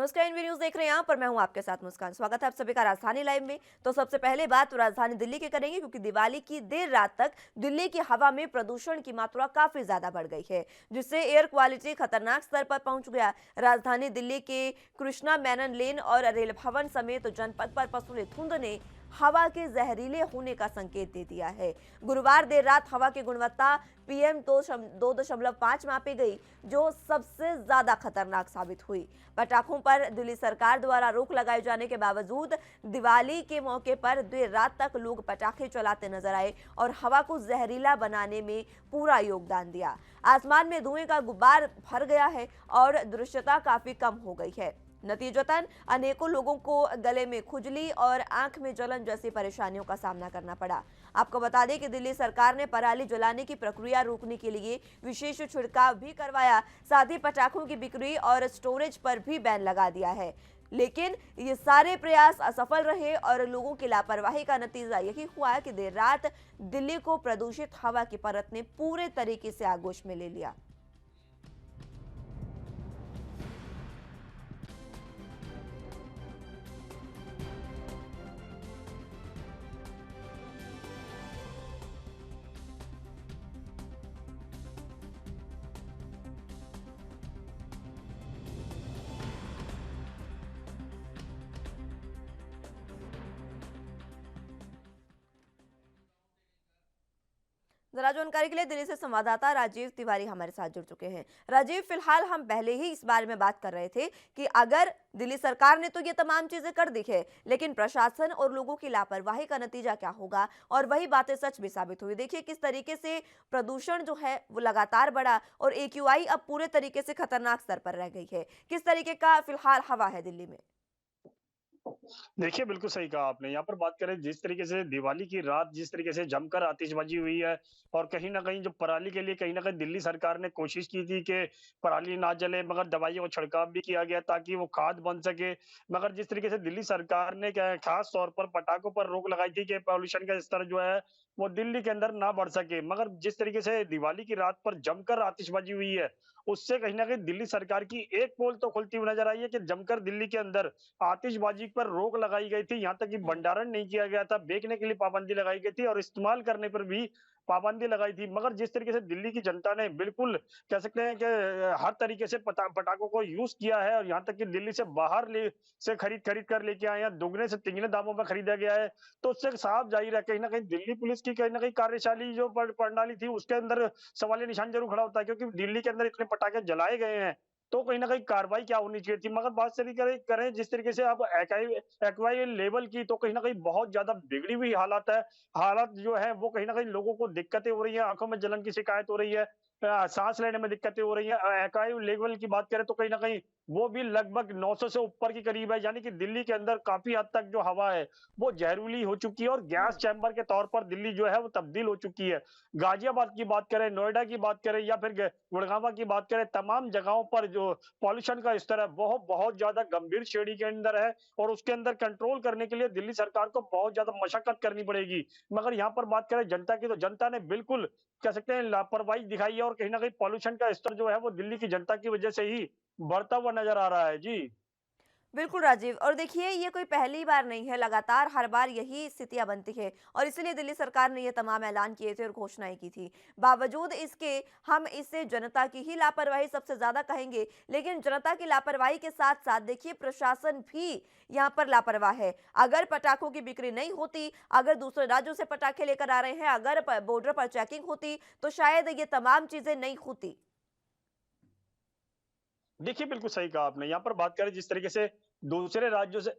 नमस्कार, N V news देख रहे हैं। यहाँ पर मैं हूँ आपके साथ मुस्कान। स्वागत है आप सभी का राजधानी लाइव में। तो सबसे पहले बात तो राजधानी दिल्ली की करेंगे, क्योंकि दिवाली की देर रात तक दिल्ली की हवा में प्रदूषण की मात्रा काफी ज्यादा बढ़ गई है, जिससे एयर क्वालिटी खतरनाक स्तर पर पहुंच गया। राजधानी दिल्ली के कृष्णा मेनन लेन और रेल भवन समेत जनपद पर पसरी धुंध ने हवा के जहरीले होने का संकेत दे दिया है। गुरुवार देर रात हवा की गुणवत्ता पीएम 2.5 मापी गई, जो सबसे ज्यादा खतरनाक साबित हुई। पटाखों पर दिल्ली सरकार द्वारा रोक लगाए जाने के बावजूद दिवाली के मौके पर देर रात तक लोग पटाखे चलाते नजर आए और हवा को जहरीला बनाने में पूरा योगदान दिया। आसमान में धुएं का गुब्बार भर गया है और दृश्यता काफी कम हो गई है। नतीजतन अनेकों लोगों को गले में खुजली और आंख में जलन जैसी परेशानियों का सामना करना पड़ा। आपको बता दें कि दिल्ली सरकार ने पराली जलाने की प्रक्रिया रोकने के लिए विशेष छिड़काव भी करवाया। साथ ही पटाखों की बिक्री और स्टोरेज पर भी बैन लगा दिया है। लेकिन ये सारे प्रयास असफल रहे और लोगों की लापरवाही का नतीजा यही हुआ कि देर रात दिल्ली को प्रदूषित हवा की परत ने पूरे तरीके से आगोश में ले लिया। जरा जानकारी के लिए दिल्ली से संवाददाता राजीव तिवारी हमारे साथ जुड़ चुके हैं। राजीव, फिलहाल हम पहले ही इस बारे में बात कर रहे थे कि अगर दिल्ली सरकार ने तो ये तमाम चीजें कर दी है, लेकिन प्रशासन और लोगों की लापरवाही का नतीजा क्या होगा, और वही बातें सच भी साबित हुई। देखिए किस तरीके से प्रदूषण जो है वो लगातार बढ़ा और एक्यूआई अब पूरे तरीके से खतरनाक स्तर पर रह गई है। किस तरीके का फिलहाल हवा है दिल्ली में? देखिए, बिल्कुल सही कहा आपने। यहाँ पर बात करें जिस तरीके से दिवाली की रात जिस तरीके से जमकर आतिशबाजी हुई है और कहीं न कहीं जो पराली के लिए कहीं न कहीं दिल्ली सरकार ने कोशिश की थी कि पराली ना जले, मगर दवाइयों का छिड़काव भी किया गया ताकि वो खाद बन सके। मगर जिस तरीके से दिल्ली सरकार ने क्या है, ख़ास तौर पर पटाखों पर रोक लगाई थी कि पॉल्यूशन का स्तर जो है वो दिल्ली के अंदर ना बढ़ सके। मगर जिस तरीके से दिवाली की रात पर जमकर आतिशबाजी हुई है, उससे कहीं न कहीं दिल्ली सरकार की एक पोल तो खुलती हुई नज़र आई है कि जमकर दिल्ली के अंदर आतिशबाजी पर रोक लगाई गई थी, यहाँ तक कि हम्म। भंडारण नहीं किया गया था, बेचने के लिए पाबंदी लगाई गई थी और इस्तेमाल करने पर भी पाबंदी लगाई थी। मगर जिस तरीके से दिल्ली की जनता ने बिल्कुल कह सकते हैं कि हर तरीके से पटाखों को यूज़ किया है और यहाँ तक कि दिल्ली से बाहर खरीद खरीद कर लेके आए हैं, दुगने से तिगने दामों में खरीदा गया है। तो उससे साफ ज़ाहिर है कहीं न कहीं दिल्ली पुलिस की कहीं न कहीं कार्यशैली जो प्रणाली थी उसके अंदर सवालिया निशान ज़रूर खड़ा होता है, क्योंकि दिल्ली के अंदर इतने पटाखे जलाए गए हैं तो कहीं न कहीं कार्रवाई क्या होनी चाहिए थी। मगर बात चली करें करें जिस तरीके से अब एक्वाई लेवल की, तो कहीं न कहीं बहुत ज़्यादा बिगड़ी हुई हालत है। हालत जो है वो कहीं न कहीं लोगों को दिक्कतें हो रही हैं, आँखों में जलन की शिकायत हो रही है, साँस लेने में दिक्कतें हो रही हैं। एक्वाई लेवल की बात करें तो कहीं न कहीं वो भी लगभग 900 से ऊपर के करीब है, यानी कि दिल्ली के अंदर काफ़ी हद तक जो हवा है, वो ज़हरीली हो चुकी है और गैस हम्म। चैम्बर के तौर पर दिल्ली जो है वो तब्दील हो चुकी है। गाज़ियाबाद की बात करें, नोएडा की बात करें या फिर गुड़गाँव की बात करें, तमाम जगहों पर जो पॉल्यूशन का स्तर है वो बहुत ज़्यादा गंभीर श्रेणी के अंदर है और उसके अंदर कंट्रोल करने के लिए दिल्ली सरकार को बहुत ज़्यादा मशक्कत करनी पड़ेगी। मगर यहाँ पर बात करें जनता की, तो जनता ने बिल्कुल कह सकते हैं लापरवाही दिखाई है और कहीं न कहीं पॉल्यूशन का स्तर जो है वो दिल्ली की जनता की वजह से ही बढ़ता हुआ नज़र आ रहा है। जी। बिल्कुल राजीव, और देखिए ये कोई पहली बार नहीं है, लगातार हर बार यही स्थितियां बनती है और इसीलिए दिल्ली सरकार ने ये तमाम ऐलान किए थे और घोषणाएं की थी। बावजूद इसके हम इसे जनता की ही लापरवाही सबसे ज्यादा कहेंगे, लेकिन जनता की लापरवाही के साथ साथ देखिए प्रशासन भी यहाँ पर लापरवाह है। अगर पटाखों की बिक्री नहीं होती, अगर दूसरे राज्यों से पटाखे लेकर आ रहे हैं, अगर बॉर्डर पर चेकिंग होती, तो शायद ये तमाम चीजें नहीं होती। देखिए, बिल्कुल सही कहा आपने। यहाँ पर बात करें जिस तरीके से दूसरे राज्यों से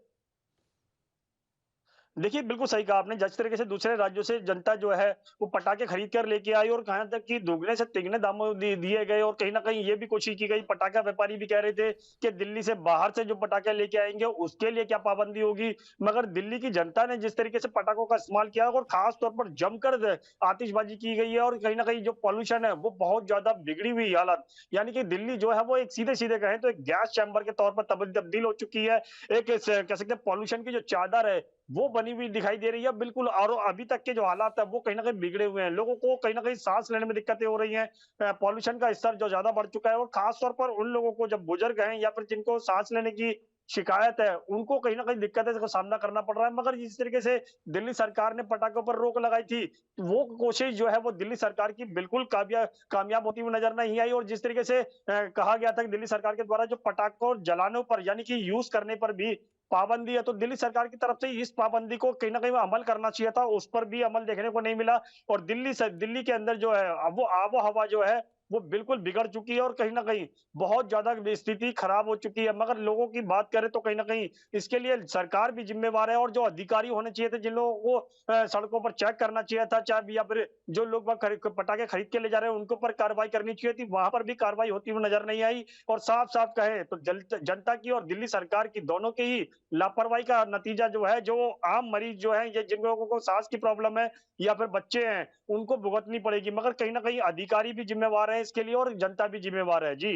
देखिए, बिल्कुल सही कहा आपने। जिस तरीके से दूसरे राज्यों से जनता जो है, वो पटाखे खरीद कर लेके आई और कहाँ तक कि दुगने से तिगने दामों दिए गए और कहीं न कहीं ये भी कोशिश की गई, पटाखा व्यापारी भी कह रहे थे कि दिल्ली से बाहर से जो पटाखे लेके आएँगे, उसके लिए क्या पाबंदी होगी। मगर दिल्ली की जनता ने जिस तरीके से पटाखों का इस्तेमाल किया और ख़ास तौर पर जमकर आतिशबाज़ी की गई है और कहीं न कहीं जो पॉल्यूशन है, वो बहुत ज़्यादा बिगड़ी हुई हालत। यानी कि दिल्ली जो है, वो एक सीधे-सीधे कहें तो एक गैस चैम्बर के तौर पर तब्दील हो चुकी है। एक कह सकते हैं पॉल्यूशन की जो चादर है, वो बनी हुई दिखाई दे रही है बिल्कुल, और अभी तक के जो हालात है वो कहीं न कहीं बिगड़े हुए हैं। लोगों को कहीं न कहीं साँस लेने में दिक्कतें हो रही हैं। पॉल्यूशन का स्तर जो ज़्यादा बढ़ चुका है और ख़ास तौर पर उन लोगों को, जब बुजुर्ग हैं या फिर जिनको साँस लेने की शिकायत है, उनको कहीं न कहीं दिक्कतें का सामना करना पड़ रहा है। मगर जिस तरीके से दिल्ली सरकार ने पटाखों पर रोक लगाई थी, वो कोशिश जो है वो दिल्ली सरकार की बिल्कुल कामयाब होती हुई नज़र नहीं आई और जिस तरीके से कहा गया था कि दिल्ली सरकार के द्वारा जो पटाखों जलाने पर यानी कि यूज़ करने पर भी पाबंदी है, तो दिल्ली सरकार की तरफ से इस पाबंदी को कहीं न कहीं अमल करना चाहिए था, उस पर भी अमल देखने को नहीं मिला और दिल्ली के अंदर जो है वो आबो-हवा जो है, वो बिल्कुल बिगड़ चुकी है और कहीं न कहीं बहुत ज़्यादा स्थिति खराब हो चुकी है। मगर लोगों की बात करें तो कहीं न कहीं इसके लिए सरकार भी ज़िम्मेवार है और जो अधिकारी होने चाहिए थे, जिन लोगों को सड़कों पर चेक करना चाहिए था, चाहे या फिर जो लोग वहाँ पटाखे खरीद के ले जा रहे हैं, उनके ऊपर कार्रवाई करनी चाहिए थी, वहाँ पर भी कार्रवाई होती हुई नज़र नहीं आई और साफ-साफ कहें तो जनता की और दिल्ली सरकार की दोनों की ही लापरवाही का नतीजा जो है, जो आम मरीज जो है, ये जिन लोगों को सांस की प्रॉब्लम है या फिर बच्चे हैं, उनको भुगतनी पड़ेगी। मगर कहीं न कहीं अधिकारी भी ज़िम्मेवार हैं इसके लिए और जनता भी ज़िम्मेवार है। जी।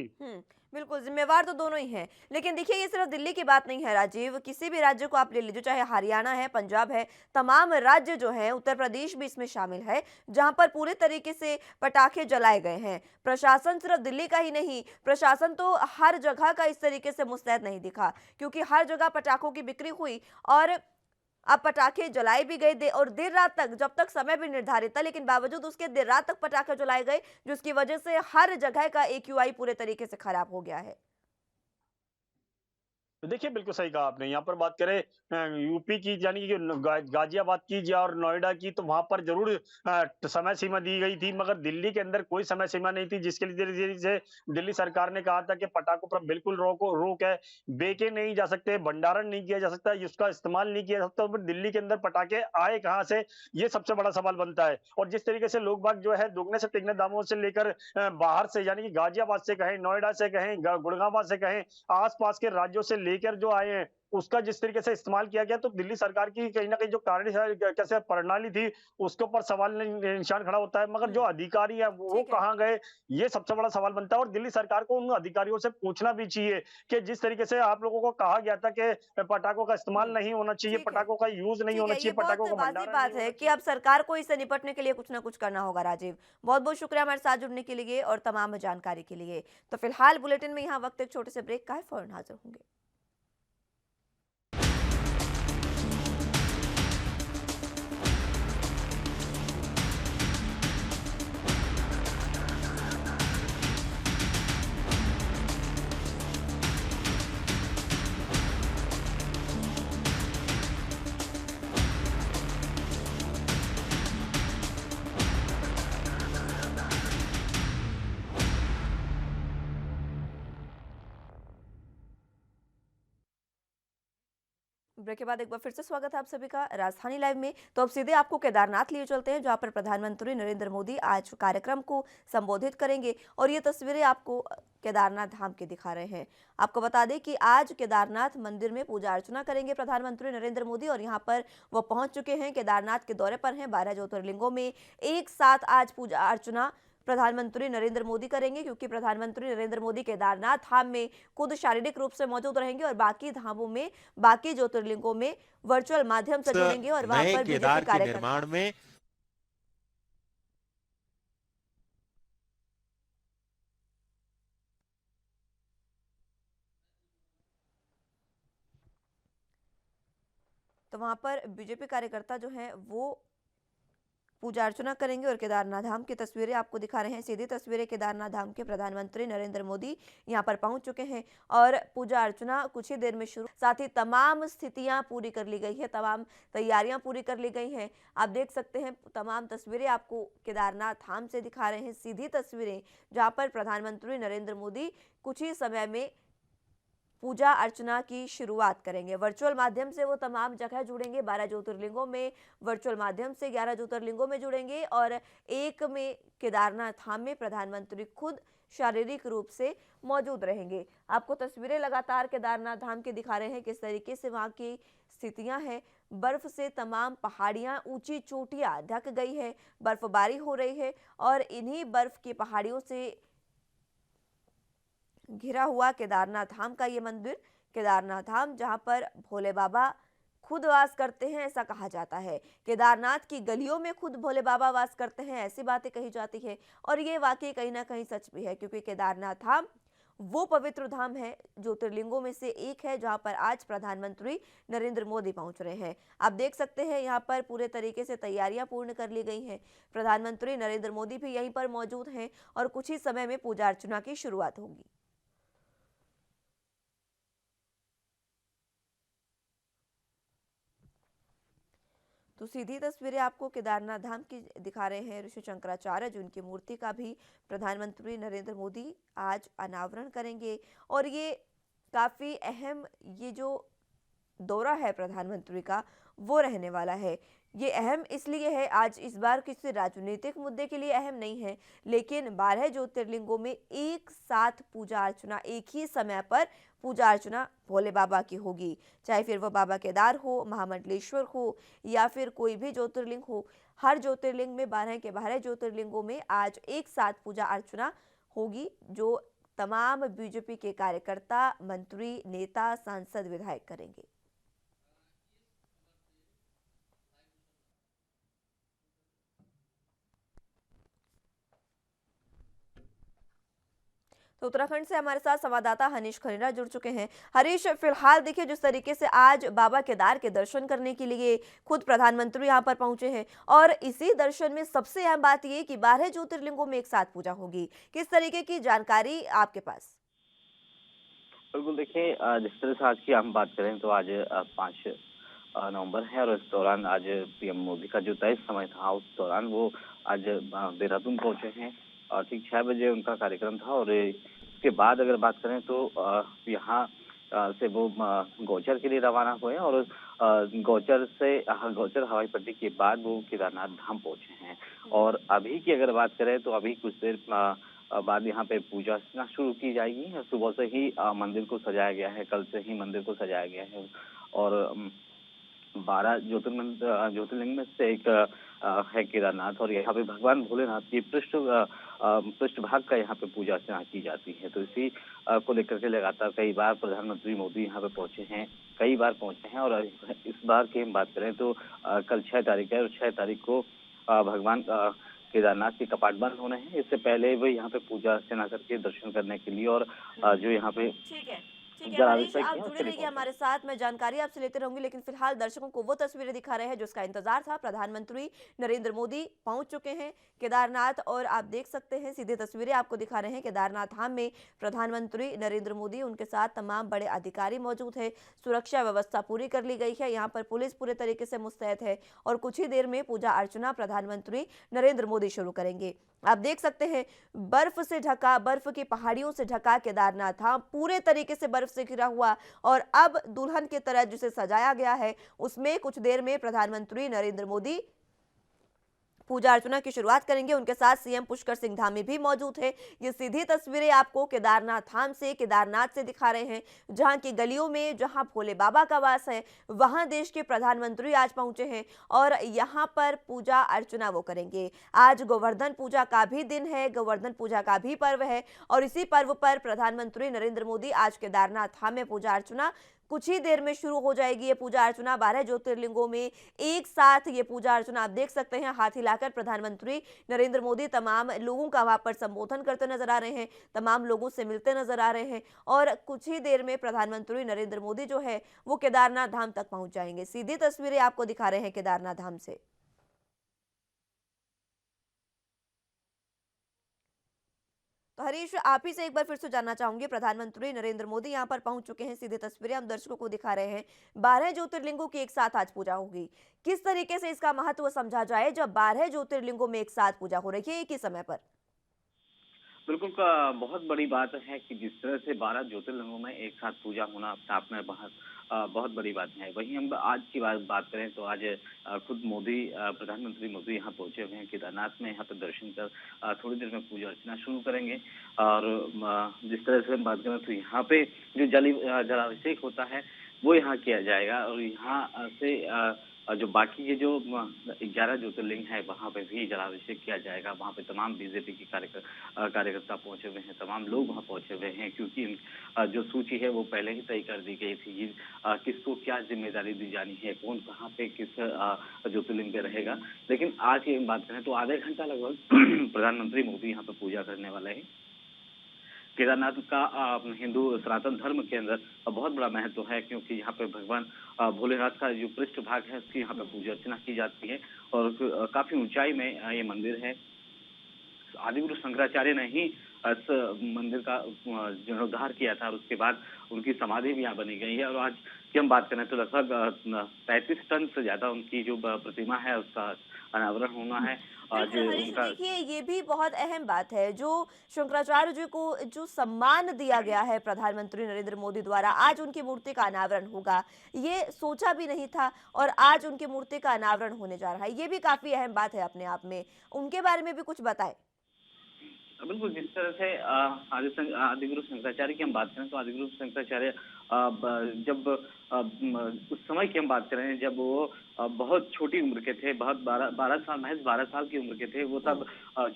बिल्कुल, ज़िम्मेवार तो दोनों ही हैं। लेकिन देखिए ये सिर्फ़ दिल्ली की बात नहीं है राजीव, किसी भी राज्य को आप ले लीजिए, चाहे हरियाणा है, पंजाब है, तमाम राज्य जो हैं, उत्तर प्रदेश भी इसमें शामिल है, जहाँ पर पूरे तरीके से पटाखे जलाए गए हैं। प्रशासन सिर्फ़ दिल्ली का ही नहीं, प्रशासन तो हर जगह का इस तरीके से मुस्तैद नहीं दिखा, क्योंकि हर जगह पटाखों की बिक्री हुई और अब पटाखे जलाए भी गए और देर रात तक, जब तक समय भी निर्धारित था, लेकिन बावजूद उसके देर रात तक पटाखे जलाए गए, जिसकी वजह से हर जगह का एक्यूआई पूरे तरीके से खराब हो गया है। तो देखिए, बिल्कुल सही कहा आपने। यहाँ पर बात करें यूपी की यानी कि गाज़ियाबाद की या और नोएडा की तो वहाँ पर ज़रूर समय सीमा दी गई थी, मगर दिल्ली के अंदर कोई समय सीमा नहीं थी, जिसके लिए धीरे-धीरे से दिल्ली सरकार ने कहा था कि पटाखों पर बिल्कुल रोक है, बेचे नहीं जा सकते, भंडारण नहीं किया जा सकता, उसका इस्तेमाल नहीं किया जा सकता, तो फिर दिल्ली के अंदर पटाखे आए कहाँ से? ये सबसे बड़ा सवाल बनता है। और जिस तरीके से लोग-बाग जो है दुगने से तिगने दामों से लेकर बाहर से यानी कि गाज़ियाबाद से कहें, नोएडा से कहें, गुड़गाँव से कहें, आस-पास के राज्यों से लेकर जो आए हैं, उसका जिस तरीके से इस्तेमाल किया गया, तो दिल्ली सरकार की कहीं न कहीं जो कैसे प्रणाली थी, उसके ऊपर सवाल निशान खड़ा होता है। मगर जो हुँ, अधिकारी हैं, वो ठीक है। कहाँ गए? ये सबसे बड़ा सवाल बनता है और दिल्ली सरकार को उन अधिकारियों से पूछना भी चाहिए कि जिस तरीके से आप लोगों को कहा गया था कि पटाखों का इस्तेमाल हुँ, नहीं होना चाहिए, ठीक है। पटाखों का यूज़ नहीं ठीक होना है, ये चाहिए, बहुत पटाखों का वाज़िब भंडारण नहीं बात है होना कि चाहिए। अब सरकार को इससे निपटने के लिए कुछ ना कुछ करना होगा राजीव। बहुत-बहुत शुक्रिया हमारे साथ जुड़ने के लिए और तमाम जानकारी के लिए। तो फिलहाल बुलेटिन में यहाँ वक्त एक छोटे से ब्रेक का है, फ़ौरन हाज़िर होंगे। ब्रेक के बाद एक बार फिर से स्वागत है आप सभी का राजधानी लाइव में। तो अब सीधे आपको केदारनाथ लिए चलते हैं, जहां पर प्रधानमंत्री नरेंद्र मोदी आज कार्यक्रम को संबोधित करेंगे और ये तस्वीरें आपको केदारनाथ धाम की दिखा रहे हैं। आपको बता दें कि आज केदारनाथ मंदिर में पूजा अर्चना करेंगे प्रधानमंत्री नरेंद्र मोदी और यहाँ पर वो पहुंच चुके हैं, केदारनाथ के दौरे पर हैं। 12 ज्योतिर्लिंगों में एक साथ आज पूजा अर्चना प्रधानमंत्री नरेंद्र मोदी करेंगे, क्योंकि प्रधानमंत्री नरेंद्र मोदी केदारनाथ धाम में खुद शारीरिक रूप से मौजूद रहेंगे और बाकी धामों में, बाकी ज्योतिर्लिंगों में वर्चुअल माध्यम से इस जुड़ेंगे और वहां नए पर बीजेपी केदार के कार्यकर्ता। निर्माण में तो वहां पर बीजेपी कार्यकर्ता जो हैं वो पूजा अर्चना करेंगे और केदारनाथ धाम की तस्वीरें आपको दिखा रहे हैं। सीधी तस्वीरें केदारनाथ धाम के प्रधानमंत्री नरेंद्र मोदी यहां पर पहुंच चुके हैं और पूजा अर्चना कुछ ही देर में शुरू। साथ ही तमाम स्थितियां पूरी कर ली गई है, तमाम तैयारियां पूरी कर ली गई हैं। आप देख सकते हैं तमाम तस्वीरें आपको केदारनाथ धाम से दिखा रहे हैं, सीधी तस्वीरें जहाँ पर प्रधानमंत्री नरेंद्र मोदी कुछ ही समय में पूजा अर्चना की शुरुआत करेंगे। वर्चुअल माध्यम से वो तमाम जगह जुड़ेंगे, 12 ज्योतिर्लिंगों में वर्चुअल माध्यम से 11 ज्योतिर्लिंगों में जुड़ेंगे और एक में केदारनाथ धाम में प्रधानमंत्री खुद शारीरिक रूप से मौजूद रहेंगे। आपको तस्वीरें लगातार केदारनाथ धाम की दिखा रहे हैं किस तरीके से वहाँ की स्थितियां हैं। बर्फ से तमाम पहाड़ियां, ऊंची चोटियां ढक गई है, बर्फबारी हो रही है और इन्हीं बर्फ की पहाड़ियों से घिरा हुआ केदारनाथ धाम का ये मंदिर, केदारनाथ धाम जहां पर भोले बाबा खुद वास करते हैं, ऐसा कहा जाता है। केदारनाथ की गलियों में खुद भोले बाबा वास करते हैं, ऐसी बातें कही जाती है और ये वाकई कहीं ना कहीं सच भी है, क्योंकि केदारनाथ धाम वो पवित्र धाम है, ज्योतिर्लिंगों में से एक है, जहां पर आज प्रधानमंत्री नरेंद्र मोदी पहुंच रहे हैं। आप देख सकते हैं यहां पर पूरे तरीके से तैयारियां पूर्ण कर ली गई हैं। प्रधानमंत्री नरेंद्र मोदी भी यहीं पर मौजूद हैं और कुछ ही समय में पूजा अर्चना की शुरुआत होगी। तो सीधी तस्वीरें आपको केदारनाथ धाम की दिखा रहे हैं ऋषि शंकराचार्य, जिनकी मूर्ति का भी प्रधानमंत्री नरेंद्र मोदी आज अनावरण करेंगे। और ये काफ़ी अहम ये जो दौरा है प्रधानमंत्री का, वो रहने वाला है। ये अहम इसलिए है, आज इस बार किसी राजनीतिक मुद्दे के लिए अहम नहीं है, लेकिन 12 ज्योतिर्लिंगों में एक साथ पूजा अर्चना, एक ही समय पर पूजा अर्चना भोले बाबा की होगी। चाहे फिर वो बाबा केदार हो, महामंडलेश्वर हो या फिर कोई भी ज्योतिर्लिंग हो, हर ज्योतिर्लिंग में 12 के 12 ज्योतिर्लिंगों में आज एक साथ पूजा अर्चना होगी, जो तमाम बीजेपी के कार्यकर्ता, मंत्री, नेता, सांसद, विधायक करेंगे। तो उत्तराखंड से हमारे साथ संवाददाता हनीश खनीरा जुड़ चुके हैं। हरीश, फिलहाल देखिए जिस तरीके से आज बाबा केदार के दर्शन करने के लिए खुद प्रधानमंत्री यहाँ पर पहुंचे हैं, और इसी दर्शन में सबसे अहम बात ये कि 12 ज्योतिर्लिंगों में एक साथ पूजा होगी। किस तरीके की जानकारी आपके पास? बिल्कुल देखिए, जिस तरह से आज की हम बात करें तो आज 5 नवंबर है और इस दौरान आज पीएम मोदी का जो तय समय था उस दौरान वो आज देहरादून पहुंचे हैं और ठीक 6 बजे उनका कार्यक्रम था। और इसके बाद अगर बात करें तो यहाँ से वो गौचर के लिए रवाना हुए और गौचर से गौचर हवाई पट्टी के बाद वो केदारनाथ धाम पहुंचे हैं। और अभी की अगर बात करें तो अभी कुछ देर बाद यहाँ पे पूजा अर्चना शुरू की जाएगी। सुबह से ही मंदिर को सजाया गया है, कल से ही मंदिर को सजाया गया है और 12 ज्योतिर्लिंग में से एक है केदारनाथ और यहाँ पे भगवान भोलेनाथ की पृष्ठभाग का यहाँ पे पूजा अर्चना की जाती है। तो इसी को लेकर के लगातार कई बार प्रधानमंत्री मोदी यहाँ पे पहुंचे हैं, कई बार पहुंचे हैं। और इस बार की हम बात करें तो कल 6 तारीख है और 6 तारीख को भगवान केदारनाथ के कपाट बंद होने हैं। इससे पहले वो यहाँ पे पूजा अर्चना करके दर्शन करने के लिए और जो यहाँ पे ठीक है। ठीक है हरीश, जलाभिषेक आप है जुड़े उसके लिए रहिए पहुंचे। हमारे साथ, मैं जानकारी आपसे लेते रहूंगी, लेकिन फिलहाल दर्शकों को वो तस्वीरें दिखा रहे हैं जिसका इंतजार था। प्रधानमंत्री नरेंद्र मोदी पहुंच चुके हैं केदारनाथ, और आप देख सकते हैं सीधी तस्वीरें आपको दिखा रहे हैं केदारनाथ धाम में प्रधानमंत्री नरेंद्र मोदी, उनके साथ तमाम बड़े अधिकारी मौजूद है। सुरक्षा व्यवस्था पूरी कर ली गई है, यहाँ पर पुलिस पूरे तरीके से मुस्तैद है और कुछ ही देर में पूजा अर्चना प्रधानमंत्री नरेंद्र मोदी शुरू करेंगे। आप देख सकते हैं बर्फ से ढका, बर्फ की पहाड़ियों से ढका केदारनाथ धाम पूरे तरीके से बर्फ से घिरा हुआ, और अब दुल्हन की तरह जिसे सजाया गया है उसमें कुछ देर में प्रधानमंत्री नरेंद्र मोदी पूजा अर्चना की शुरुआत करेंगे। उनके साथ सीएम पुष्कर सिंह धामी भी मौजूद है। ये सीधी तस्वीरें आपको केदारनाथ धाम से, केदारनाथ से दिखा रहे हैं, जहां की गलियों में जहां भोले बाबा का वास है, वहां देश के प्रधानमंत्री आज पहुंचे हैं और यहां पर पूजा अर्चना वो करेंगे। आज गोवर्धन पूजा का भी दिन है, गोवर्धन पूजा का भी पर्व है, और इसी पर्व पर प्रधानमंत्री नरेंद्र मोदी आज केदारनाथ धाम में पूजा अर्चना कुछ ही देर में शुरू हो जाएगी। ये पूजा अर्चना 12 ज्योतिर्लिंगों में एक साथ ये पूजा अर्चना आप देख सकते हैं। हाथ हिलाकर प्रधानमंत्री नरेंद्र मोदी तमाम लोगों का वहां पर संबोधन करते नजर आ रहे हैं, तमाम लोगों से मिलते नजर आ रहे हैं, और कुछ ही देर में प्रधानमंत्री नरेंद्र मोदी जो है वो केदारनाथ धाम तक पहुंच जाएंगे। सीधी तस्वीरें आपको दिखा रहे हैं केदारनाथ धाम से। तो हरीश, आप ही से एक बार फिर से जानना चाहूंगी, प्रधानमंत्री नरेंद्र मोदी यहाँ पर पहुंच चुके हैं, सीधे तस्वीरें हम दर्शकों को दिखा रहे हैं। 12 ज्योतिर्लिंगों की एक साथ आज पूजा होगी। किस तरीके से इसका महत्व समझा जाए जब 12 ज्योतिर्लिंगों में एक साथ पूजा हो रही है एक ही समय पर? बिल्कुल बहुत बड़ी बात है कि जिस तरह से 12 ज्योतिर्लिंगों में एक साथ पूजा होना अपने आप में बहुत बड़ी बात है। वहीं हम आज की बात करें तो आज खुद मोदी प्रधानमंत्री मोदी यहाँ पहुंचे हुए हैं केदारनाथ में। यहाँ पर दर्शन कर थोड़ी देर में पूजा अर्चना शुरू करेंगे। और जिस तरह से हम बात करें तो यहाँ पे जो जलाभिषेक होता है वो यहाँ किया जाएगा और यहाँ से जो बाकी के जो 11 ज्योतिर्लिंग है वहाँ पे भी जलाभिषेक किया जाएगा। वहाँ पे तमाम बीजेपी के कार्यकर्ता पहुंचे हुए हैं, तमाम लोग वहाँ पहुंचे हुए हैं, क्योंकि जो सूची है वो पहले ही तय कर दी गई थी किसको क्या जिम्मेदारी दी जानी है, कौन कहाँ पे किस ज्योतिर्लिंग पे रहेगा। लेकिन आज की बात करें तो आधे घंटा लगभग प्रधानमंत्री मोदी यहाँ पे पूजा करने वाले हैं। केदारनाथ का हिंदू सनातन धर्म के अंदर बहुत बड़ा महत्व है, क्योंकि यहाँ पे भगवान भोलेनाथ का जो पृष्ठ भाग है उसकी यहाँ पे पूजा अर्चना की जाती है। और काफी ऊंचाई में ये मंदिर है। आदिगुरु शंकराचार्य ने ही इस मंदिर का जीर्णोद्धार किया था, और उसके बाद उनकी समाधि भी यहाँ बनी गई है। और आज की हम बात करें तो लगभग 35 टन से ज्यादा उनकी जो प्रतिमा है उसका अनावरण होना है। आज बिल्कुल हरीश, उनका देखिए ये भी बहुत अहम बात है जो शंकराचार्य जी को जो सम्मान दिया गया है प्रधानमंत्री नरेंद्र मोदी द्वारा, आज उनकी मूर्ति का अनावरण होगा, ये सोचा भी नहीं था और आज उनकी मूर्ति का अनावरण होने जा रहा है। ये भी काफी अहम बात है अपने आप में। उनके बारे में भी कुछ बताएं। बिल्कुल, जिस तरह से आदिगुरु शंकराचार्य की हम बात करें तो आदिगुरु शंकराचार्य जब उस समय की हम बात करें जब वो बहुत छोटी उम्र के थे, बहुत 12 साल की उम्र के थे, वो तब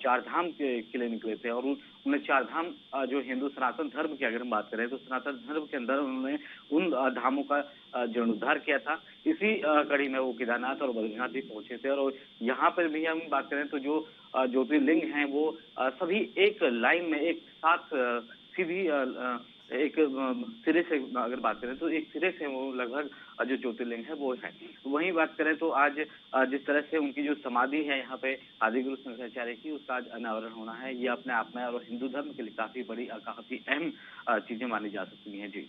चार धाम के लिए निकले थे। और उन्हें चार धाम जो हिंदू सनातन धर्म की अगर हम बात करें तो सनातन धर्म के अंदर उन्होंने उन धामों का जीर्णोद्धार किया था। इसी कड़ी में वो केदारनाथ और बद्रीनाथ भी पहुंचे थे। और यहाँ पर भी हम बात करें तो जो ज्योतिर्लिंग हैं वो सभी एक लाइन में एक साथ सीधी एक सिरे से अगर बात करें तो एक सिरे से वो लगभग जो ज्योतिर्लिंग है वो है। वहीं बात करें तो आज जिस तरह से उनकी जो समाधि है यहाँ पे आदिगुरु शंकराचार्य की, उसका आज अनावरण होना है। ये अपने आप में और हिंदू धर्म के लिए काफी बड़ी काफी अहम चीजें मानी जा सकती हैं। जी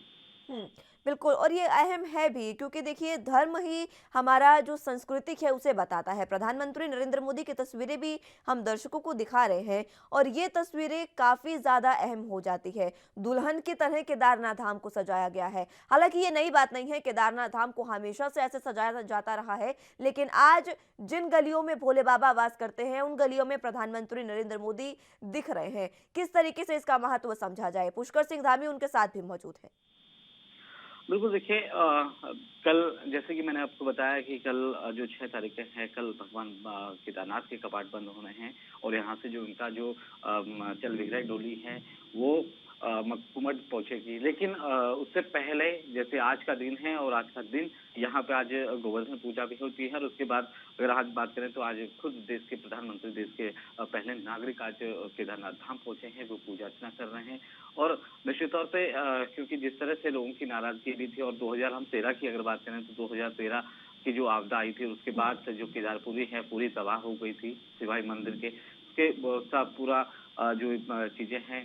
हुँ, बिल्कुल और ये अहम है भी क्योंकि देखिए धर्म ही हमारा जो सांस्कृतिक है उसे बताता है। प्रधानमंत्री नरेंद्र मोदी की तस्वीरें भी हम दर्शकों को दिखा रहे हैं और ये तस्वीरें काफ़ी ज़्यादा अहम हो जाती है। दुल्हन की तरह केदारनाथ धाम को सजाया गया है। हालाँकि ये नई बात नहीं है, केदारनाथ धाम को हमेशा से ऐसे सजाया जाता रहा है, लेकिन आज जिन गलियों में भोले बाबा वास करते हैं, उन गलियों में प्रधानमंत्री नरेंद्र मोदी दिख रहे हैं। किस तरीके से इसका महत्व समझा जाए? पुष्कर सिंह धामी उनके साथ भी मौजूद हैं। बिल्कुल, देखिए कल जैसे कि मैंने आपको बताया कि कल जो 6 तारीख है, कल भगवान केदारनाथ के कपाट बंद होने हैं। और यहाँ से जो उनका जो चल विग्रह डोली है वो मक्कुमठ पहुंचेगी। लेकिन उससे पहले जैसे आज का दिन है और आज का दिन यहाँ पे आज गोवर्धन पूजा भी होती है। और उसके बाद अगर आज बात करें तो आज खुद देश के प्रधानमंत्री, देश के पहले नागरिक आज केदारनाथ धाम पहुंचे हैं, वो पूजा अर्चना कर रहे हैं। और निश्चित तौर पे क्योंकि जिस तरह से लोगों की नाराजगी भी थी, और 2013 की अगर बात करें तो 2013 की जो आपदा आई थी उसके बाद से जो केदारपुरी है पूरी तबाह हो गई थी सिवाय मंदिर के। उसके उसका पूरा जो चीजें हैं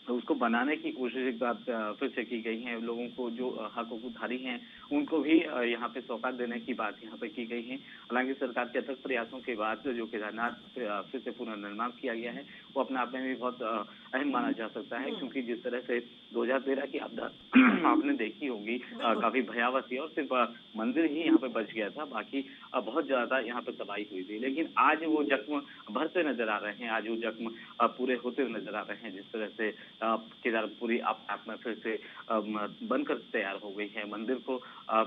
तो उसको बनाने की कोशिश एक बार फिर से की गई है। लोगों को जो हकूकधारी हैं उनको भी यहाँ पे सौगात देने की बात यहाँ पे की गई है। हालांकि सरकार के अथक प्रयासों के बाद जो केदारनाथ फिर से पुनर्निर्माण किया गया है वो अपने आप में भी बहुत अहम माना जा सकता है, क्योंकि जिस तरह से 2013 की आपदा आपने देखी होगी काफी भयावह थी और सिर्फ मंदिर ही यहाँ पे बच गया था, बाकी बहुत ज्यादा यहाँ पे तबाही हुई थी। लेकिन आज वो जख्म भरते नजर आ रहे हैं, आज वो जख्म पूरे होते हुए नजर आ रहे हैं। जिस तरह से केदारपुरी आप में फिर से बनकर तैयार हो गई है, मंदिर को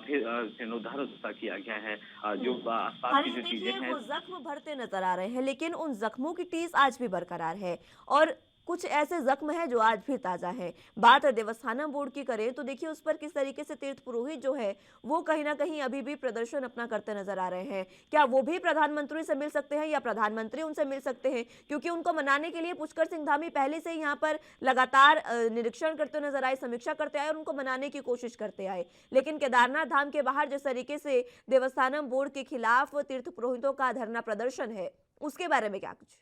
फिर जीर्णोद्धार किया गया है। जो आसपास की जो चीजें हैं वो जख्म भरते नजर आ रहे हैं, लेकिन उन जख्मों की टीस आज भी बरकरार है और कुछ ऐसे जख्म हैं जो आज भी ताजा हैं। बात देवस्थानम बोर्ड की करें तो देखिए उस पर किस तरीके से तीर्थ पुरोहित जो है वो कहीं ना कहीं अभी भी प्रदर्शन अपना करते नजर आ रहे हैं। क्या वो भी प्रधानमंत्री से मिल सकते हैं या प्रधानमंत्री उनसे मिल सकते हैं? क्योंकि उनको मनाने के लिए पुष्कर सिंह धामी पहले से यहाँ पर लगातार निरीक्षण करते नजर आए, समीक्षा करते आए और उनको मनाने की कोशिश करते आए। लेकिन केदारनाथ धाम के बाहर जिस तरीके से देवस्थानम बोर्ड के खिलाफ तीर्थ पुरोहितों का धरना प्रदर्शन है, उसके बारे में क्या कुछ?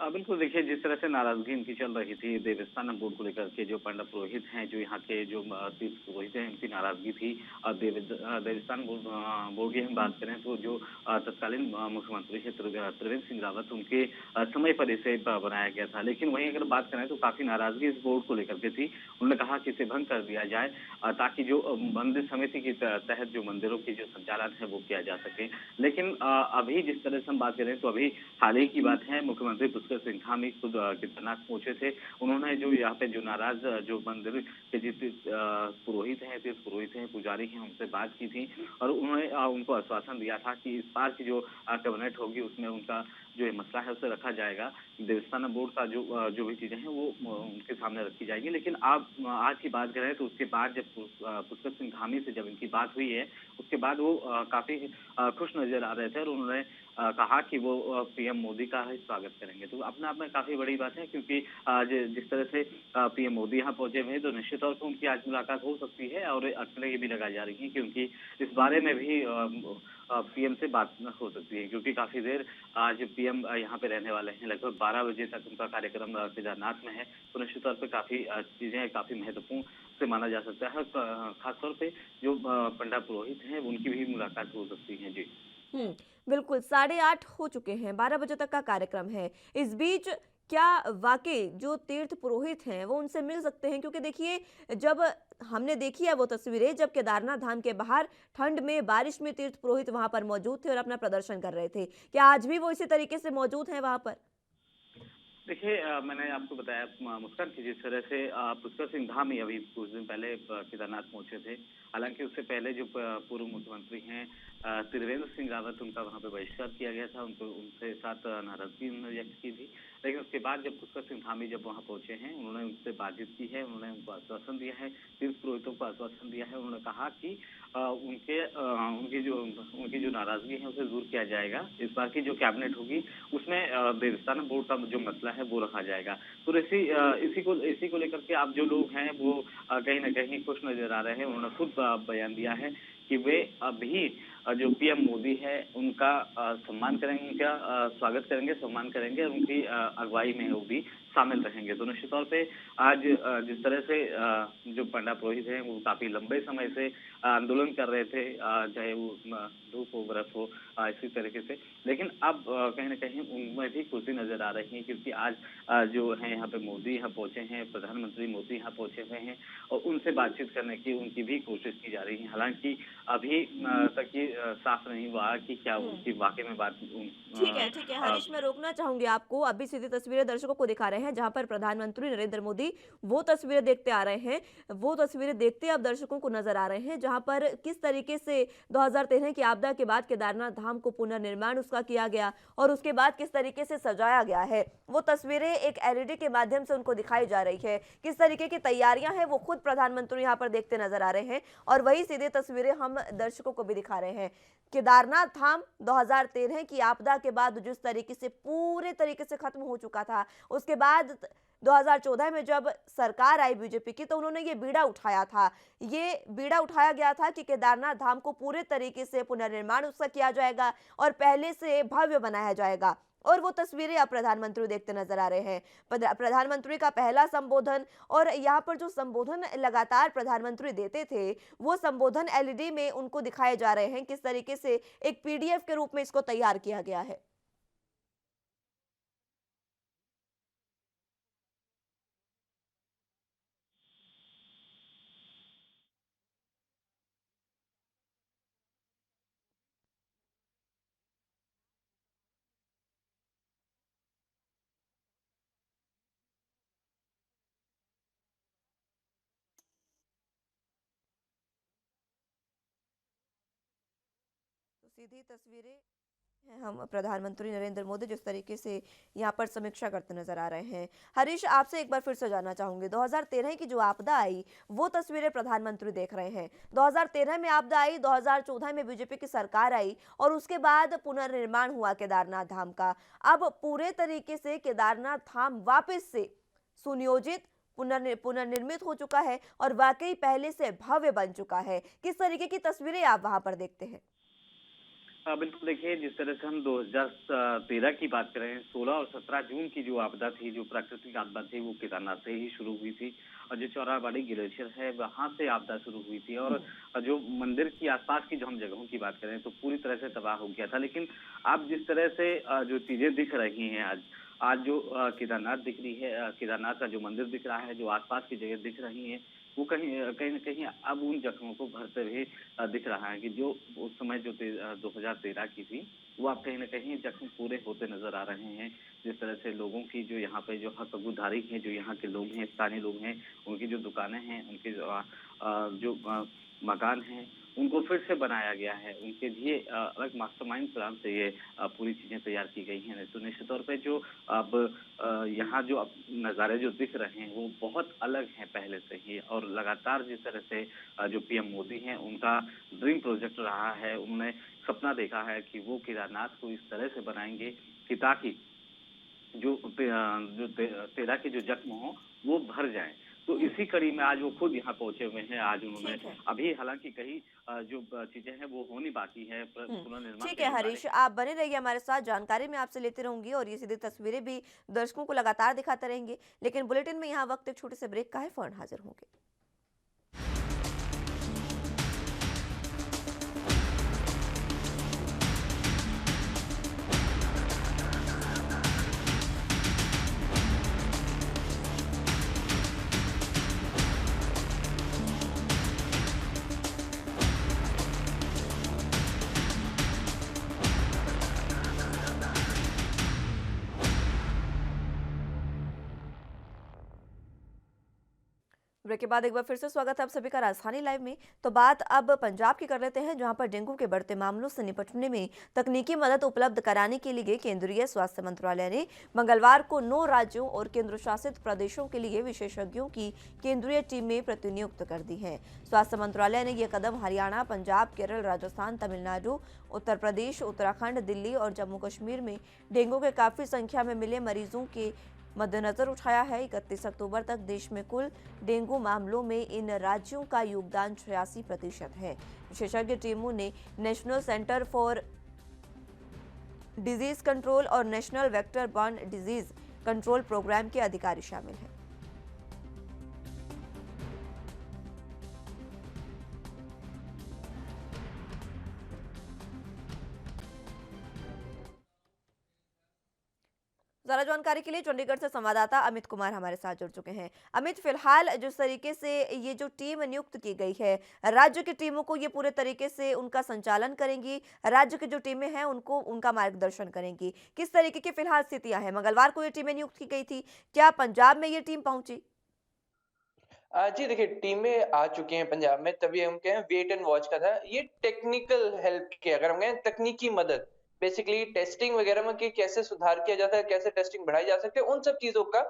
बिल्कुल, देखिए जिस तरह से नाराजगी इनकी चल रही थी देवस्थानम बोर्ड को लेकर के, जो पंडित पुरोहित हैं, जो यहाँ के जो तीर्थ पुरोहित हैं, इनकी नाराजगी थी। देवस्थान बोर्ड की हम बात करें तो जो तत्कालीन मुख्यमंत्री है त्रिवेंद्र सिंह रावत, उनके समय पर इसे बनाया गया था। लेकिन वहीं अगर बात करें तो काफी नाराजगी इस बोर्ड को लेकर के थी। उन्होंने कहा कि इसे भंग कर दिया जाए ताकि जो मंदिर समिति के तहत जो मंदिरों की जो संचालन है वो किया जा सके। लेकिन अभी जिस तरह से हम बात करें तो अभी हाल ही की बात है, मुख्यमंत्री पुष्कर सिंह धामी खुद केदारनाथ पहुंचे थे। उन्होंने जो यहाँ पे जो नाराज जो मंदिर के तीर्थ पुरोहित हैं, पुजारी हैं, उनसे बात की थी और उन्होंने उनको आश्वासन दिया था कि इस बार की जो कैबिनेट होगी उसमें उनका जो ये मसला है उसे रखा जाएगा। देवस्थानम बोर्ड का जो भी चीजें हैं वो उनके सामने रखी जाएगी। लेकिन आप आज की बात करें तो उसके बाद जब पुष्कर सिंह धामी से जब इनकी बात हुई है उसके बाद वो काफी खुश नजर आ रहे थे और उन्होंने कहा कि वो पीएम मोदी का ही स्वागत करेंगे। तो अपने आप में काफ़ी बड़ी बात है, क्योंकि आज जिस तरह से पीएम मोदी यहाँ पहुंचे हुए हैं, तो निश्चित तौर पर उनकी आज मुलाकात हो सकती है, और अटकलें ये भी लगाई जा रही हैं क्योंकि इस बारे में भी पीएम से बात हो सकती है, क्योंकि काफ़ी देर आज पीएम यहाँ पे रहने वाले हैं। लगभग 12 बजे तक उनका कार्यक्रम केदारनाथ में है। तो निश्चित तौर पे काफ़ी चीज़ें काफ़ी महत्वपूर्ण से माना जा सकता है। खासतौर पे जो पंडा पुरोहित हैं, उनकी भी मुलाकात हो सकती है। जी। हुँ, बिल्कुल, 8:30 हो चुके हैं, 12 बजे तक का कार्यक्रम है। इस बीच क्या वाक़ई जो तीर्थ पुरोहित हैं, वो उनसे मिल सकते हैं? क्योंकि देखिए, जब हमने देखी है वो तस्वीरें, जब केदारनाथ धाम के बाहर ठंड में, बारिश में तीर्थ पुरोहित वहाँ पर मौजूद थे और अपना प्रदर्शन कर रहे थे। क्या आज भी वो इसी तरीके से मौजूद हैं वहाँ पर? देखिए, मैंने आपको बताया मुस्कान की जिस तरह से पुष्कर सिंह धामी अभी कुछ दिन पहले केदारनाथ पहुंचे थे। हालांकि उससे पहले जो पूर्व मुख्यमंत्री हैं त्रिवेंद्र सिंह रावत, उनका वहां पे बहिष्कार किया गया था। उनको उनसे साथ नाराजगी उन्होंने व्यक्त की थी। लेकिन उसके बाद जब पुष्कर सिंह धामी जब वहां पहुंचे हैं, उन्होंने उनसे बातचीत की है, उन्होंने उनको आश्वासन दिया है, तीर्थ पुरोहितों को आश्वासन दिया है। उन्होंने कहा कि उनकी जो नाराजगी है उसे दूर किया जाएगा। इस बार की जो कैबिनेट होगी उसमें देवस्थानम बोर्ड का जो मसला है वो रखा जाएगा। तो इसी को लेकर के अब जो लोग हैं वो कहीं न कहीं खुश नज़र आ रहे हैं। उन्होंने खुद बयान दिया है कि वे अभी जो पीएम मोदी है उनका सम्मान करेंगे, उनका स्वागत करेंगे, सम्मान करेंगे, और उनकी अगुवाई में वो भी शामिल रहेंगे। तो निश्चित तौर पे आज जिस तरह से जो पंडा पुरोहित हैं वो काफ़ी लंबे समय से आंदोलन कर रहे थे, चाहे वो धूप हो, बर्फ हो, इसी तरीके से। लेकिन अब कहीं न कहीं उनमें भी खुशी नज़र आ रही है, क्योंकि आज जो है यहाँ पे मोदी यहाँ पहुँचे हैं, प्रधानमंत्री मोदी यहाँ पहुँचे हुए हैं, और उनसे बातचीत करने की उनकी भी कोशिश की जा रही है। हालाँकि अभी तक ये साफ नहीं हुआ कि क्या हुँ। उनकी वाक़ई में बात ठीक है, हरीश, मैं रोकना चाहूँगी आपको। अभी सीधी तस्वीरें दर्शकों को दिखा रहे हैं, जहाँ पर प्रधानमंत्री नरेंद्र मोदी वो तस्वीरें देखते आ रहे हैं। वो तस्वीरें देखते अब दर्शकों को नज़र आ रहे हैं, जहाँ पर किस तरीके से 2013 की आपदा के बाद केदारनाथ धाम को पुनर्निर्माण उसका किया गया और उसके बाद किस तरीके से सजाया गया है। वो तस्वीरें एक एलईडी के माध्यम से उनको दिखाई जा रही है। किस तरीके की तैयारियां हैं, वो खुद प्रधानमंत्री यहाँ पर देखते नज़र आ रहे हैं और वही सीधे तस्वीरें हम दर्शकों को भी दिखा रहे हैं। केदारनाथ धाम 2013 की आपदा के बाद जिस तरीके से पूरे तरीके से खत्म हो चुका था, उसके बाद 2014 में जब सरकार आई बीजेपी की, तो उन्होंने ये बीड़ा उठाया था। ये बीड़ा उठाया गया था कि केदारनाथ धाम को पूरे तरीके से पुनर्निर्माण उसका किया जाएगा और पहले से भव्य बनाया जाएगा। और वो तस्वीरें अब प्रधानमंत्री देखते नजर आ रहे हैं। प्रधानमंत्री का पहला संबोधन और यहाँ पर जो संबोधन लगातार प्रधानमंत्री देते थे, वो संबोधन एलईडी में उनको दिखाए जा रहे हैं। किस तरीके से एक पीडीएफ के रूप में इसको तैयार किया गया है। तो सीधी तस्वीरें हैं, हम प्रधानमंत्री नरेंद्र मोदी जिस तरीके से यहाँ पर समीक्षा करते नजर आ रहे हैं। हरीश, आपसे एक बार फिर से जानना चाहूंगी, 2013 की जो आपदा आई वो तस्वीरें प्रधानमंत्री देख रहे हैं। 2013 में आपदा आई, 2014 में बीजेपी की सरकार आई और उसके बाद पुनर्निर्माण हुआ केदारनाथ धाम का। अब पूरे तरीके से केदारनाथ धाम वापस से सुनियोजित पुनर्निर्मित हो चुका है और वाकई पहले से भव्य बन चुका है। किस तरीके की तस्वीरें आप वहां पर देखते हैं? बिल्कुल, देखिए जिस तरह से हम 2013 की बात करें, 16 और 17 जून की जो आपदा थी, जो प्राकृतिक आपदा थी, वो केदारनाथ से ही शुरू हुई थी, और जो चौराबाड़ी ग्लेशियर है वहां से आपदा शुरू हुई थी। और जो मंदिर की आसपास की जो हम जगहों की बात करें तो पूरी तरह से तबाह हो गया था। लेकिन अब जिस तरह से जो चीजें दिख रही हैं आज आज जो केदारनाथ दिख रही है, केदारनाथ का जो मंदिर दिख रहा है, जो आसपास की जगह दिख रही हैं, वो कहीं न कहीं अब उन जख्मों को भरते हुए दिख रहा है कि जो उस समय जो 2013 की थी, वो अब कहीं न कहीं जख्म पूरे होते नज़र आ रहे हैं। जिस तरह से लोगों की जो यहाँ पे जो हक हकूदारी हैं, जो यहाँ के लोग हैं, स्थानीय लोग हैं, उनकी जो दुकानें हैं, उनके जो मकान हैं, उनको फिर से बनाया गया है। उनके लिए अलग मास्टरमाइंड प्लान से ये पूरी चीज़ें तैयार की गई हैं। तो निश्चित तौर पे जो अब यहाँ जो अब नज़ारे जो दिख रहे हैं, वो बहुत अलग हैं पहले से ही और लगातार जिस तरह से जो पीएम मोदी हैं, उनका ड्रीम प्रोजेक्ट रहा है। उन्होंने सपना देखा है कि वो केदारनाथ को इस तरह से बनाएँगे कि ताकि जो जो 13 के जो जख्म हों, वो भर जाएँ। तो हम्म, इसी कड़ी में आज वो खुद यहाँ पहुँचे हुए हैं। आज उन्होंने ठीक है। अभी हालाँकि कई जो चीज़ें हैं वो होनी बाकी हैं, हम्म, पुनर्निर्माण ठीक के है भी बारे हरीश, आप बने रहिए हमारे साथ, जानकारी मैं आपसे लेती रहूंगी और ये सीधी तस्वीरें भी दर्शकों को लगातार दिखाते रहेंगे। लेकिन बुलेटिन में यहाँ वक्त एक छोटे से ब्रेक का है, फौरन हाजिर होंगे। ब्रेक के बाद एक बार फिर से स्वागत है आप सभी का राजधानी लाइव में। तो बात अब पंजाब की कर लेते हैं, जहां पर डेंगू के बढ़ते मामलों से निपटने में तकनीकी मदद उपलब्ध कराने के लिए केंद्रीय स्वास्थ्य मंत्रालय ने मंगलवार को 9 राज्यों और केंद्र शासित प्रदेशों के लिए विशेषज्ञों की केंद्रीय टीमें प्रतिनियुक्त कर दी हैं। स्वास्थ्य मंत्रालय ने यह कदम हरियाणा, पंजाब, केरल, राजस्थान, तमिलनाडु, उत्तर प्रदेश, उत्तराखंड, दिल्ली और जम्मू कश्मीर में डेंगू के काफी संख्या में मिले मरीजों के मद्देनजर उठाया है। 31 अक्टूबर तक देश में कुल डेंगू मामलों में इन राज्यों का योगदान 86% है। विशेषज्ञ टीमों ने national centre for disease control और national vector borne disease control programme के अधिकारी शामिल हैं। ज्यादा जानकारी के लिए चंडीगढ़ से संवाददाता अमित कुमार हमारे साथ जुड़ चुके हैं। अमित, फिलहाल जिस तरीके से ये जो टीम नियुक्त की गई है, राज्य की टीमों को ये पूरे तरीके से उनका संचालन करेंगी, राज्य की जो टीमें हैं उनको उनका मार्गदर्शन करेंगी, किस तरीके की फिलहाल स्थितियां हैं? मंगलवार को ये टीमें नियुक्त की गई थी, क्या पंजाब में ये टीम पहुंची? जी देखिए, टीमें आ चुकी हैं पंजाब में, तभी हम कहें वेट एंड वॉच का था। ये टेक्निकल हेल्प की, अगर हम कहें तकनीकी मदद, बेसिकली टेस्टिंग वगैरह में कि कैसे सुधार किया जाता है, कैसे टेस्टिंग बढ़ाई जा सकती है, उन सब चीज़ों का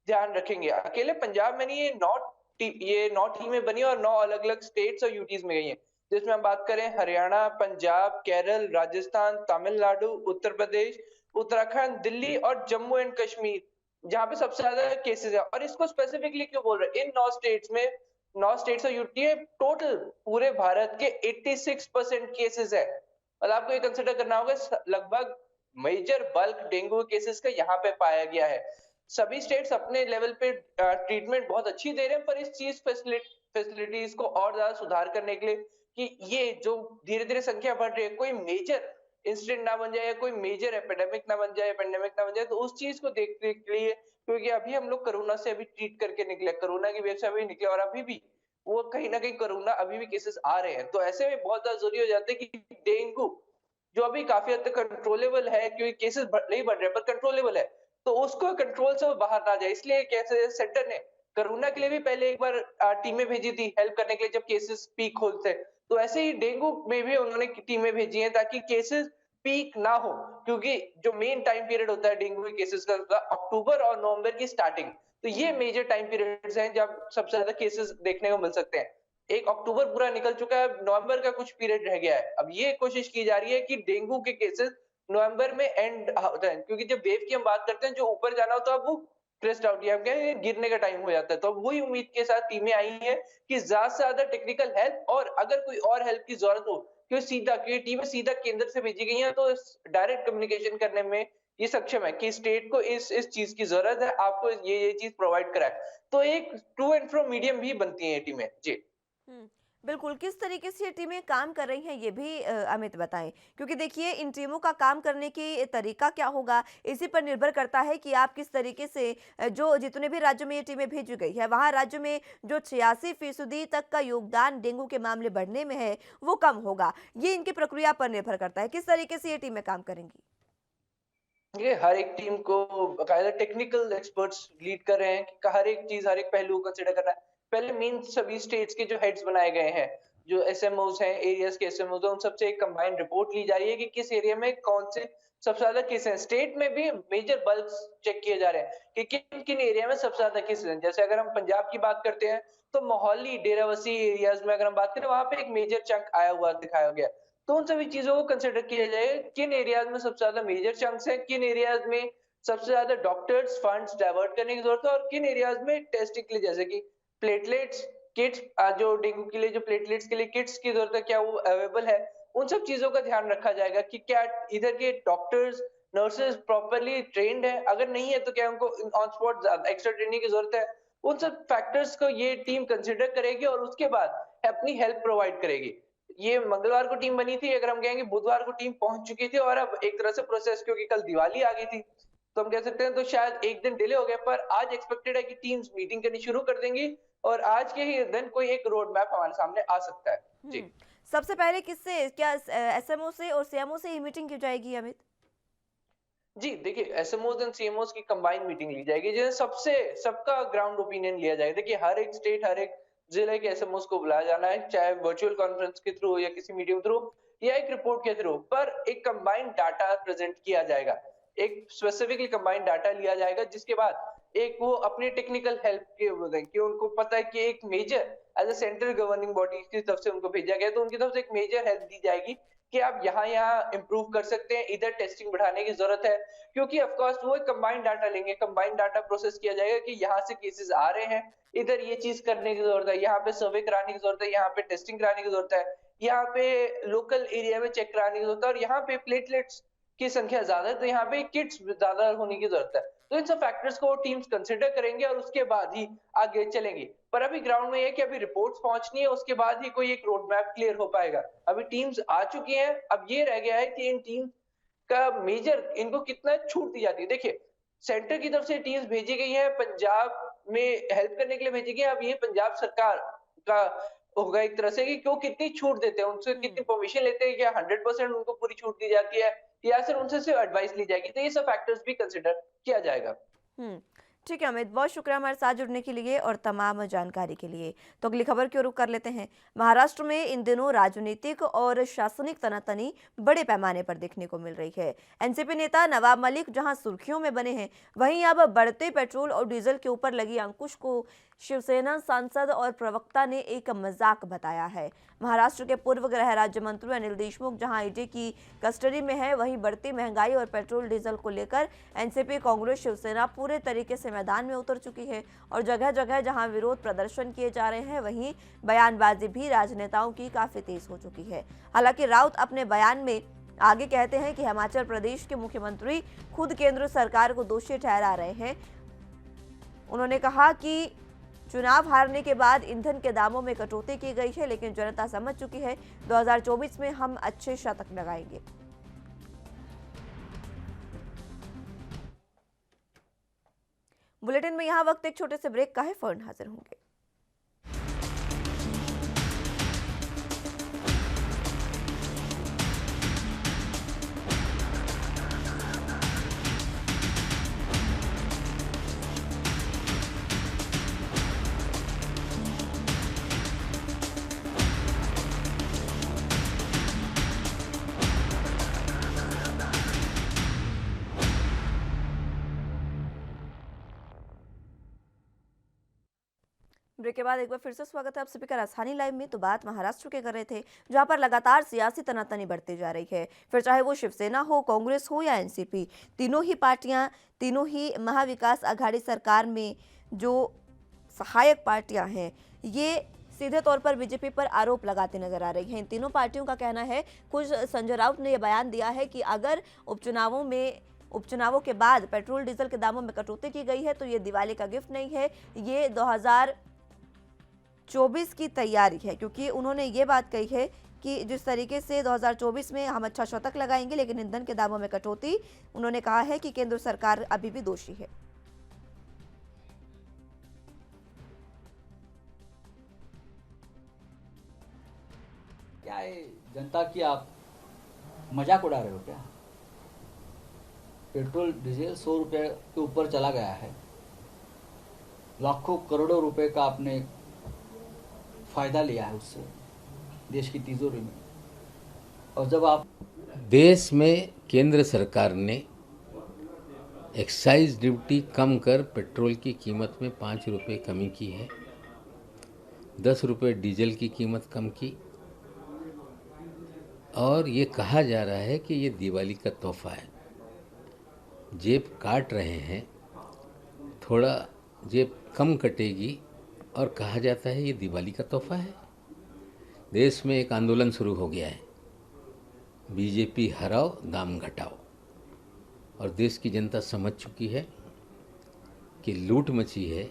ध्यान रखेंगे। अकेले पंजाब में नहीं, ये 9 टीमें बनी और 9 अलग-अलग स्टेट्स और यूटीज़ में गई हैं। जिसमें हम बात करें हरियाणा, पंजाब, केरल, राजस्थान, तमिलनाडु, उत्तर प्रदेश, उत्तराखंड, दिल्ली और जम्मू एंड कश्मीर, जहाँ पे सबसे ज्यादा केसेस है। और इसको स्पेसिफिकली क्यों बोल रहे हैं, इन 9 स्टेट्स में, 9 स्टेट्स और यूटी में टोटल पूरे भारत के 86% केसेस है। और आपको ये कंसिडर करना होगा, लगभग मेजर बल्क डेंगू केसेस का यहाँ पे पाया गया है। सभी स्टेट्स अपने लेवल पे ट्रीटमेंट बहुत अच्छी दे रहे हैं, पर इस चीज फैसिलिटीज को और ज्यादा सुधार करने के लिए, कि ये जो धीरे धीरे संख्या बढ़ रही है, कोई मेजर इंसिडेंट ना बन जाए या कोई मेजर एपिडेमिक ना बन जाए, पेंडेमिक ना बन जाए, तो उस चीज को देखने के लिए, क्योंकि अभी हम लोग कोरोना से अभी ट्रीट करके निकले, कोरोना की वेव से अभी निकले, और अभी भी वो कहीं ना कहीं कोरोना अभी भी केसेस आ रहे हैं, तो ऐसे में बहुत ज्यादा जरूरी हो जाता है कि डेंगू जो अभी काफी हद तक कंट्रोलेबल है, क्योंकि केसेस नहीं बढ़ रहे पर कंट्रोलेबल है, तो उसको कंट्रोल से वो बाहर ना जाए, इसलिए कैसे सेंटर ने कोरोना के लिए भी पहले एक बार टीमें भेजी थी हेल्प करने के लिए जब केसेस पीक होते, तो ऐसे ही डेंगू में भी उन्होंने टीमें भेजी हैं ताकि केसेस पीक ना हो, क्योंकि जो मेन टाइम पीरियड होता है डेंगू के केसेस का होता है अक्टूबर और नवंबर की स्टार्टिंग, तो ये मेजर टाइम पीरियड्स हैं जब सबसे ज्यादा केसेस देखने को मिल सकते हैं। एक अक्टूबर पूरा निकल चुका है, नवंबर का कुछ पीरियड रह गया है। अब ये कोशिश की जा रही है कि डेंगू के केसेस नवंबर में एंड होता है, क्योंकि जब वेव की हम बात करते हैं, जो ऊपर जाना होता है अब वो क्रेस्ट आउट या क्या गिरने का टाइम हो जाता है, तो वही उम्मीद के साथ टीमें आई हैं कि ज्यादा से ज्यादा टेक्निकल हेल्प, और अगर कोई और हेल्प की जरूरत हो, क्योंकि टीमें सीधा केंद्र से भेजी गई हैं, तो डायरेक्ट कम्युनिकेशन करने में ये सक्षम है कि स्टेट को इस चीज की जरूरत है, आपको ये चीज प्रोवाइड कराए, तो एक टू एंड फ्रो मीडियम भी बनती है ये टीमें। जी हम्म, बिल्कुल, किस तरीके से ये टीमें काम कर रही हैं ये भी अमित बताएं, क्योंकि देखिए इन टीमों का काम करने की तरीका क्या होगा, इसी पर निर्भर करता है कि आप किस तरीके से जो जितने भी राज्यों में ये टीमें भेजी गई है, वहां राज्य में जो 86% तक का योगदान डेंगू के मामले बढ़ने में है वो कम होगा। ये इनकी प्रक्रिया पर निर्भर करता है, किस तरीके से ये टीमें काम करेंगी? ये हर एक टीम को बाकायदा टेक्निकल एक्सपर्ट्स लीड कर रहे हैं कि हर एक चीज, हर एक पहलू को कंसिडर करना है। पहले मेन सभी स्टेट्स के जो हेड्स बनाए गए हैं, जो एसएमओज हैं, एरियाज के एसएमओज हैं, उन सबसे एक कंबाइंड रिपोर्ट ली जा रही है कि किस एरिया में कौन से सबसे ज्यादा केस हैं। स्टेट में भी मेजर बल्क्स चेक किए जा रहे हैं कि किन किन एरिया में सबसे ज्यादा केसेस हैं। जैसे अगर हम पंजाब की बात करते हैं तो मोहाली, डेराबस्सी एरियाज में अगर हम बात करें, वहां पे एक मेजर चंक आया हुआ दिखाया गया। तो उन सभी चीजों को कंसिडर किया जाए, किन एरियाज में सबसे ज्यादा मेजर चंक्स हैं, किन एरियाज में सबसे ज्यादा डॉक्टर्स फंड्स डाइवर्ट करने की जरूरत है, और किन एरियाज में टेस्टिंग के लिए, जैसे कि प्लेटलेट्स किट्स, जो डेंगू के लिए जो प्लेटलेट्स के लिए किट्स की जरूरत है, क्या वो अवेलेबल है। उन सब चीजों का ध्यान रखा जाएगा कि क्या इधर के डॉक्टर्स नर्सेज प्रॉपर्ली ट्रेन्ड है, अगर नहीं है तो क्या उनको ऑन स्पॉट एक्स्ट्रा ट्रेनिंग की जरूरत है। उन सब फैक्टर्स को ये टीम कंसिडर करेगी और उसके बाद अपनी हेल्प प्रोवाइड करेगी। ये मंगलवार को टीम बनी थी, अगर हम कहेंगे बुधवार को टीम पहुंच चुकी थी, और अब एक तरह से प्रोसेस, क्योंकि कल दिवाली आ गई थी तो हम कह सकते हैं तो शायद एक दिन डिले हो गया, पर आज एक्सपेक्टेड है कि टीम्स मीटिंग करनी शुरू कर देंगी और आज के ही दिन कोई एक रोड मैप हमारे सामने आ सकता है। जी, सबसे पहले किससे, क्या एसएमओ से और सीएमओ से ही मीटिंग की जाएगी अमित? जी, देखिए एसएमओज एंड सीएमओज की कंबाइंड मीटिंग ली जाएगी, जिसमें सबका ग्राउंड ओपिनियन लिया जाएगा। देखिए हर एक स्टेट, हर एक जिले के एसएमओज को बुलाया जाना है, चाहे वर्चुअल कॉन्फ्रेंस के थ्रू या किसी मीडियम थ्रू या एक रिपोर्ट के थ्रू, पर एक कंबाइंड डाटा प्रेजेंट किया जाएगा, एक स्पेसिफिकली कंबाइंड डाटा लिया जाएगा, जिसके बाद एक वो अपनी टेक्निकल हेल्प के बताएं कि उनको पता है कि एक major as a central governing body की तरफ से उनको भेजा गया, तो उनकी तरफ से एक मेजर हेल्प दी जाएगी कि आप यहाँ इंप्रूव कर सकते हैं, इधर टेस्टिंग बढ़ाने की जरूरत है। क्योंकि ऑफ कोर्स वो कंबाइंड डाटा लेंगे, कंबाइंड डाटा प्रोसेस किया जाएगा कि यहाँ से केसेस आ रहे हैं, इधर ये चीज करने की जरूरत है, यहाँ पे सर्वे कराने की जरूरत है, यहाँ पे टेस्टिंग कराने की जरूरत है, यहाँ पे लोकल एरिया में चेक कराने की जरूरत है, और यहाँ पे प्लेटलेट्स की संख्या ज्यादा है तो यहाँ पे किट्स ज्यादा होने की जरूरत है। तो इन सब फैक्टर्स को टीम्स कंसिडर करेंगे और उसके बाद ही आगे चलेंगे। पर अभी ग्राउंड में ये कि अभी रिपोर्ट्स पहुंचनी है, उसके बाद ही कोई एक रोड मैप क्लियर हो पाएगा। अभी टीम्स आ चुकी हैं, अब ये रह गया है कि इन टीम का मेजर इनको कितना छूट दी जाती है। देखिए सेंटर की तरफ से टीम्स भेजी गई है, पंजाब में हेल्प करने के लिए भेजी गई है। अब ये पंजाब सरकार का होगा एक तरह से कि वो कितनी छूट देते हैं, उनसे कितनी परमिशन लेते हैं, क्या 100% उनको पूरी छूट दी जाती है या सिर्फ उनसे सिर्फ एडवाइस ली जाएगी। तो ये सब फैक्टर्स भी कंसिडर किया जाएगा। ठीक है अमित, बहुत शुक्रिया हमारे साथ जुड़ने के लिए और तमाम जानकारी के लिए। तो अगली खबर की ओर रुख कर लेते हैं। महाराष्ट्र में इन दिनों राजनीतिक और शासनिक तनातनी बड़े पैमाने पर देखने को मिल रही है। एनसीपी नेता नवाब मलिक जहां सुर्खियों में बने हैं, वहीं अब बढ़ते पेट्रोल और डीजल के ऊपर लगी अंकुश को शिवसेना सांसद और प्रवक्ता ने एक मजाक बताया है। महाराष्ट्र के पूर्व गृह राज्य मंत्री अनिल देशमुख जहां ईडी की कस्टडी में है, वहीं बढ़ती महंगाई और पेट्रोल डीजल को लेकर एनसीपी, कांग्रेस, शिवसेना पूरे तरीके से मैदान में उतर चुकी है और जगह जगह जहां विरोध प्रदर्शन किए जा रहे हैं, वहीं बयानबाजी भी राजनेताओं की काफी तेज हो चुकी है। हालांकि राउत अपने बयान में आगे कहते हैं कि हिमाचल प्रदेश के मुख्यमंत्री खुद केंद्र सरकार को दोषी ठहरा रहे हैं। उन्होंने कहा कि चुनाव हारने के बाद ईंधन के दामों में कटौती की गई है, लेकिन जनता समझ चुकी है 2024 में हम अच्छे शतक लगाएंगे। बुलेटिन में यहां वक्त एक छोटे से ब्रेक का है, फौरन हाजिर होंगे। ब्रेक के बाद एक बार फिर से स्वागत है आप सभी का राजधानी लाइव में। तो बात महाराष्ट्र के कर रहे थे, जहां पर लगातार सियासी तनातनी बढ़ती जा रही है। फिर चाहे वो शिवसेना हो, कांग्रेस हो या एनसीपी, तीनों ही पार्टियां, तीनों ही महाविकास आघाड़ी सरकार में जो सहायक पार्टियां हैं, ये सीधे तौर पर बीजेपी पर आरोप लगाते नजर आ रही हैं। इन तीनों पार्टियों का कहना है, खुद संजय राउत ने यह बयान दिया है कि अगर उपचुनावों के बाद पेट्रोल डीजल के दामों में कटौती की गई है तो ये दिवाली का गिफ्ट नहीं है, ये 2024 की तैयारी है। क्योंकि उन्होंने ये बात कही है कि जिस तरीके से 2024 में हम अच्छा शतक लगाएंगे, लेकिन ईंधन के दामों में कटौती, उन्होंने कहा है कि केंद्र सरकार अभी भी दोषी है। क्या है जनता की आप मजाक उड़ा रहे हो क्या? पेट्रोल डीजल 100 रुपये के ऊपर चला गया है, लाखों करोड़ों रुपए का आपने फायदा लिया है उससे, देश की तिजोरी में। और जब आप देश में केंद्र सरकार ने एक्साइज ड्यूटी कम कर पेट्रोल की कीमत में 5 रुपये कमी की है, 10 रुपये डीजल की कीमत कम की, और ये कहा जा रहा है कि ये दिवाली का तोहफा है। जेब काट रहे हैं, थोड़ा जेब कम कटेगी और कहा जाता है ये दिवाली का तोहफा है। देश में एक आंदोलन शुरू हो गया है, बीजेपी हराओ दाम घटाओ, और देश की जनता समझ चुकी है कि लूट मची है,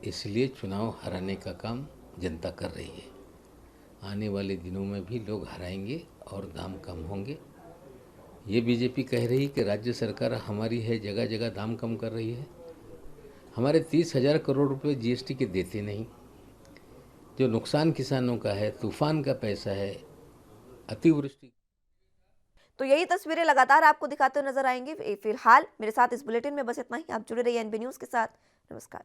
इसलिए चुनाव हराने का काम जनता कर रही है। आने वाले दिनों में भी लोग हराएंगे और दाम कम होंगे। ये बीजेपी कह रही कि राज्य सरकार हमारी है, जगह जगह दाम कम कर रही है। हमारे 30,000 करोड़ रुपए जीएसटी के देते नहीं। जो नुकसान किसानों का है, तूफान का पैसा है, अतिवृष्टि। तो यही तस्वीरें लगातार आपको दिखाते हुए नजर आएंगे। फिलहाल मेरे साथ इस बुलेटिन में बस इतना ही। आप जुड़े रहिए एनबी न्यूज के साथ। नमस्कार।